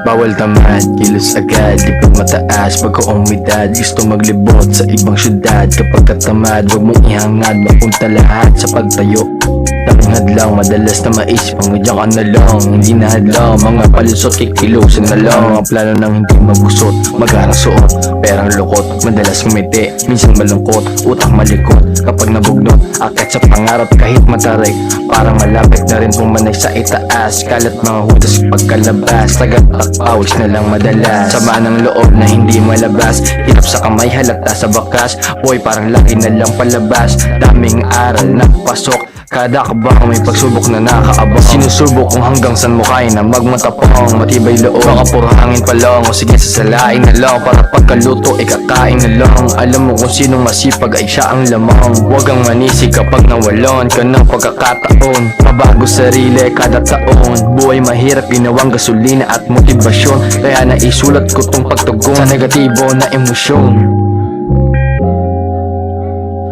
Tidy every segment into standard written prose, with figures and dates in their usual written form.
Bawal tamad, kilos agad, ipag mataas pagka-umidad, gusto maglibot sa ibang syudad. Kapag katamad, huwag mong ihangad, mapunta lahat sa pagtayo. Daming hadlang, madalas na maisip ang madyan ka na lang. Hindi na hadlang, mga palusot, kikilusin na lang. Mga plano nang hindi mabusot, mag-arang suot, perang lukot, madalas kumiti, minsan malungkot, utak malikot. Kapag nabugnot, akit sa pangarap kahit matarik, parang malapit na rin pumanay sa itaas. Kalat mga hudas pagkalabas, tagapagpawis na lang madalas. Sama ng loob na hindi malabas, hirap sa kamay halata sa bakas. Boy parang lagi na lang palabas, daming aral na pasok. Kada kabang may pagsubok na nakaabang, sinusubok kung hanggang san mo kaya na magmatapang. Matibay loob, baka puro hangin pa lang, o sige sasalain na lang, para pagkaluto ikakain na lang. Alam mo kung sinong masipag ay siya ang lamang. Huwag kang manisi kapag nawalan ka ng pagkakataon. Mabago sarili kada taon, buhay mahirap ginawang gasolina at motibasyon. Kaya naisulat ko tong pagtugon sa negatibo na emosyon.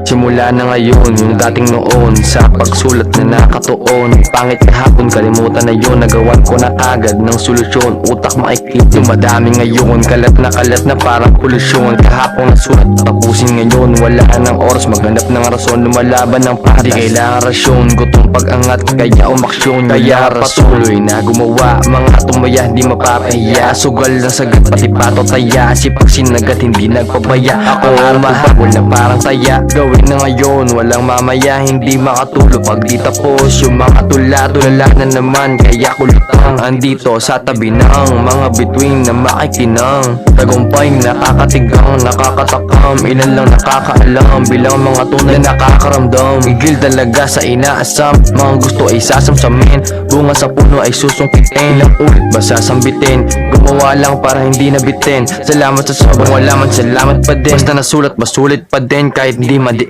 Simula na ngayon, yung dating noon, sa pagsulat na nakatuon. Pangit kahapon, kalimutan na yun, nagawan ko na agad ng solusyon. Utak maiklit, dumadami ngayon, kalat na parang polusyon. Kahapon nasulat, tapusin ngayon, wala nang oras, maghanap ng rason, lumalaban ng patas. Di kailangan rasyon, gutong pag-angat, kaya umaksyon. Kaya patuloy na gumawa, mga tumaya, di mapapahiya. Sugal na sagat, pati pato taya, sipag sinagat, hindi nagpabaya. Ako mahapon na parang taya, gawin na ngayon, walang mamaya, hindi makatulog pag di tapos. Yung mga tula-tulala na naman, kaya kulutang andito sa tabi ng mga bituin na makikinang. Tagumpay nakakatigang, nakakatakam, ilan lang nakakaalam, bilang mga tunay na nakakaramdam. Igil talaga sa inaasam, mga gusto ay sasamsamin, bunga sa puno ay susungkitin. Ilang ulit ba sasambitin, gumawa lang para hindi nabitin. Salamat sa sobrang wala man, salamat pa din. Basta nasulat, masulit pa din kahit hindi madiin.